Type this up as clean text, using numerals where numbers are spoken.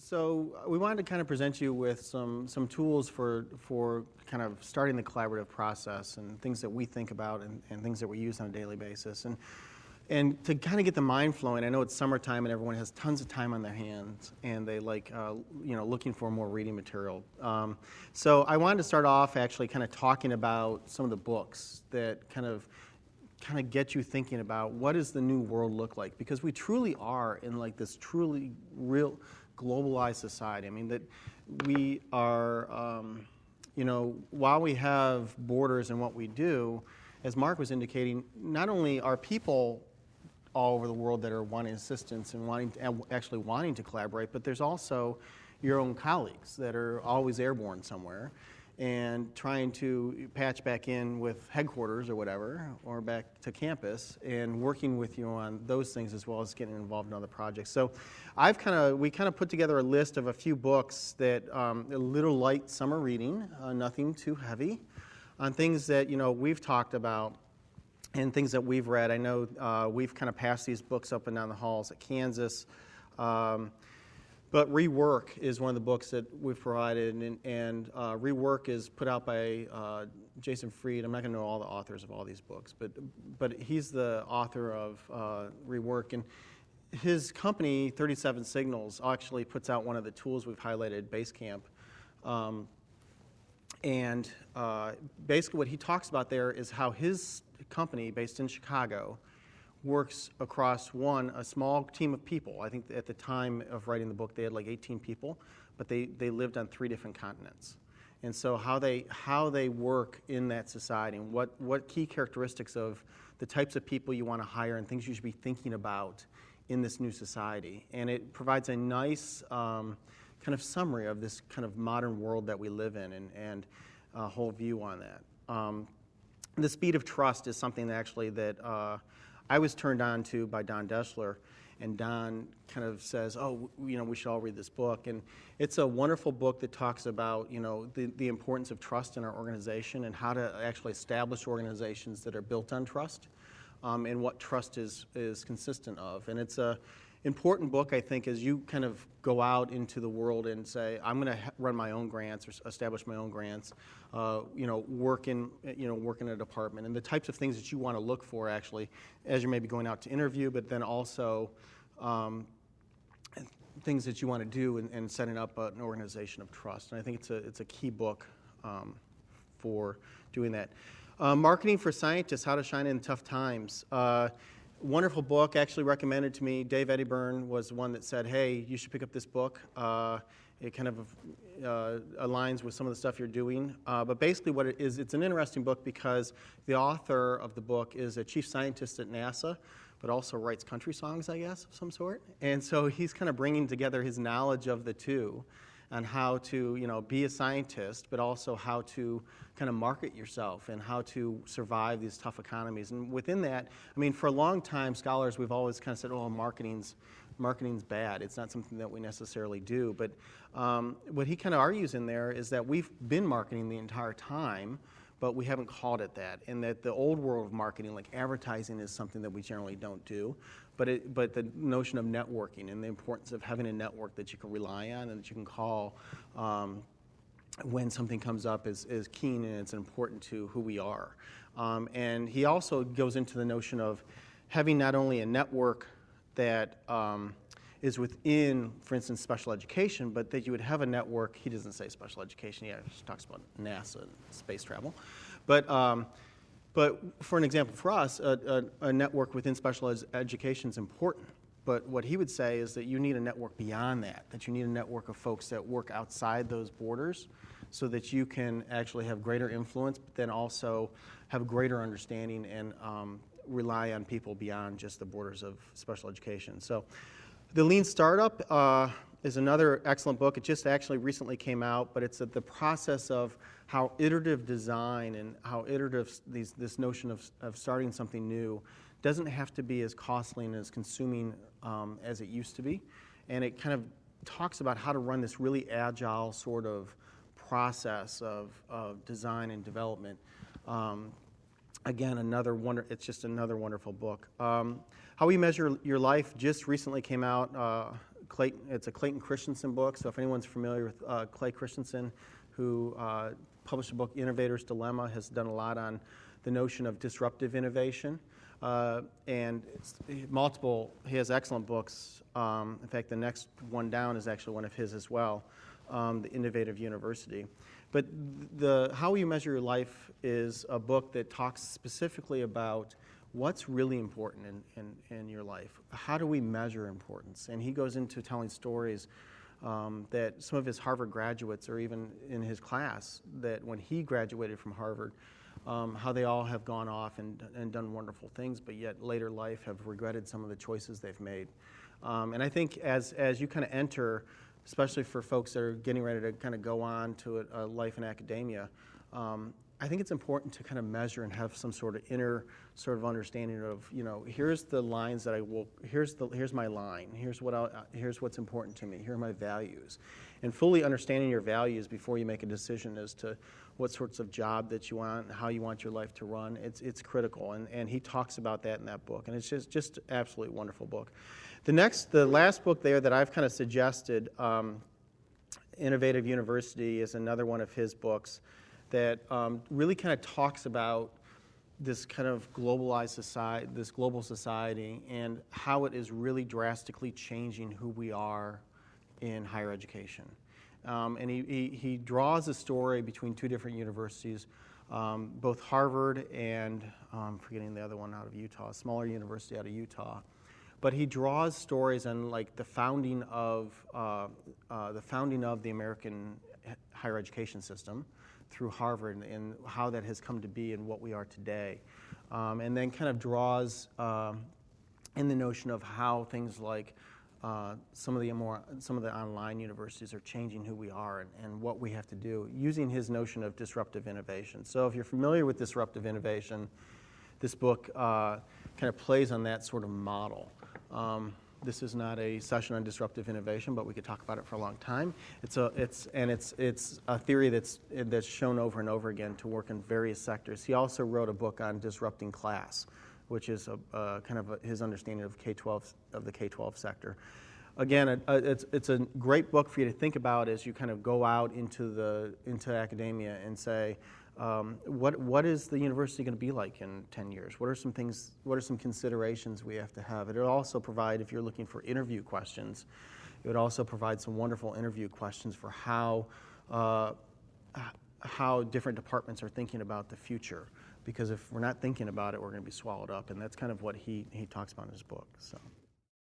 So we wanted to kind of present you with some tools for kind of starting the collaborative process and things that we think about and things that we use on a daily basis. And to kind of get the mind flowing, I know it's summertime and everyone has tons of time on their hands and they like, looking for more reading material. So I wanted to start off actually kind of talking about some of the books that kind of get you thinking about what does the new world look like, because we truly are in like this truly real globalized society. I mean, that we are, while we have borders in what we do, as Mark was indicating, not only are people all over the world that are wanting assistance and actually wanting to collaborate, but there's also your own colleagues that are always airborne somewhere and trying to patch back in with headquarters or whatever, or back to campus, and working with you on those things as well as getting involved in other projects. So we kind of put together a list of a few books that a little light summer reading, nothing too heavy, on things that we've talked about and things that we've read. I know we've kind of passed these books up and down the halls at Kansas. But Rework is one of the books that we've provided, and Rework is put out by Jason Fried. I'm not going to know all the authors of all these books, but he's the author of Rework, and his company, 37 Signals, actually puts out one of the tools we've highlighted, Basecamp. Basically what he talks about there is how his company, based in Chicago, works across a small team of people. I think at the time of writing the book they had like 18 people, but they lived on 3 different continents. And so how they work in that society, and what key characteristics of the types of people you want to hire and things you should be thinking about in this new society. And it provides a nice kind of summary of this kind of modern world that we live in, and a whole view on that. The Speed of Trust is something that I was turned on to by Don Deschler, and Don kind of says, we should all read this book. And it's a wonderful book that talks about, the importance of trust in our organization and how to actually establish organizations that are built on trust, and what trust is consistent of. And it's a important book, I think, as you kind of go out into the world and say, I'm going to run my own grants or establish my own grants, work in a department, and the types of things that you want to look for actually as you're maybe going out to interview, but then also things that you want to do in setting up an organization of trust. And I think it's a key book for doing that. Marketing for Scientists: How to Shine in Tough Times. Wonderful book, actually recommended to me. Dave Eddyburn was the one that said, hey, you should pick up this book. It kind of aligns with some of the stuff you're doing. But basically what it is, it's an interesting book because the author of the book is a chief scientist at NASA, but also writes country songs, I guess, of some sort. And so he's kind of bringing together his knowledge of the two on how to, be a scientist, but also how to kind of market yourself and how to survive these tough economies. And within that, I mean, for a long time, scholars, we've always kind of said, marketing's bad. It's not something that we necessarily do. But what he kind of argues in there is that we've been marketing the entire time, but we haven't called it that. And that the old world of marketing, like advertising, is something that we generally don't do. But the notion of networking and the importance of having a network that you can rely on and that you can call when something comes up is keen, and it's important to who we are. And he also goes into the notion of having not only a network that is within, for instance, special education, but that you would have a network. He doesn't say special education. He talks about NASA and space travel. But for an example, for us, a network within special education is important. But what he would say is that you need a network beyond that you need a network of folks that work outside those borders so that you can actually have greater influence, but then also have greater understanding and rely on people beyond just the borders of special education. So The Lean Startup is another excellent book. It just actually recently came out, but it's the process of how iterative design and how iterative this notion of starting something new doesn't have to be as costly and as consuming as it used to be. And it kind of talks about how to run this really agile sort of process of design and development. Again, it's just another wonderful book. How We Measure Your Life just recently came out, it's a Clayton Christensen book. So if anyone's familiar with Clay Christensen, who published a book, Innovator's Dilemma, has done a lot on the notion of disruptive innovation. And he has excellent books. In fact, the next one down is actually one of his as well, The Innovative University. But How You Measure Your Life is a book that talks specifically about what's really important in your life. How do we measure importance? And he goes into telling stories that some of his Harvard graduates, or even in his class, that when he graduated from Harvard, how they all have gone off and done wonderful things, but yet later life have regretted some of the choices they've made. And I think as you kind of enter, especially for folks that are getting ready to kind of go on to a life in academia, I think it's important to kind of measure and have some sort of inner sort of understanding of, here's the lines that here's my line, here's what's important to me, here are my values. And fully understanding your values before you make a decision as to what sorts of job that you want, and how you want your life to run, it's critical. And he talks about that in that book, and it's just absolutely wonderful book. The last book there that I've kind of suggested, Innovative University, is another one of his books that really kind of talks about this kind of globalized society, this global society, and how it is really drastically changing who we are in higher education. And he draws a story between two different universities, both Harvard and I'm forgetting the other one out of Utah, a smaller university out of Utah. But he draws stories on like the founding of the American higher education system through Harvard, and how that has come to be and what we are today. And then kind of draws in the notion of how things like some of the online universities are changing who we are and what we have to do, using his notion of disruptive innovation. So if you're familiar with disruptive innovation, this book kind of plays on that sort of model. This is not a session on disruptive innovation, but we could talk about it for a long time. It's a theory that's shown over and over again to work in various sectors. He also wrote a book on disrupting class, which is his understanding of the K-12 sector. Again, it's a great book for you to think about as you kind of go out into academia and say, what is the university going to be like in 10 years? What are some considerations we have to have? It'll also provide, if you're looking for interview questions, it would also provide some wonderful interview questions for how different departments are thinking about the future. Because if we're not thinking about it, we're going to be swallowed up, and that's kind of what he talks about in his book. So.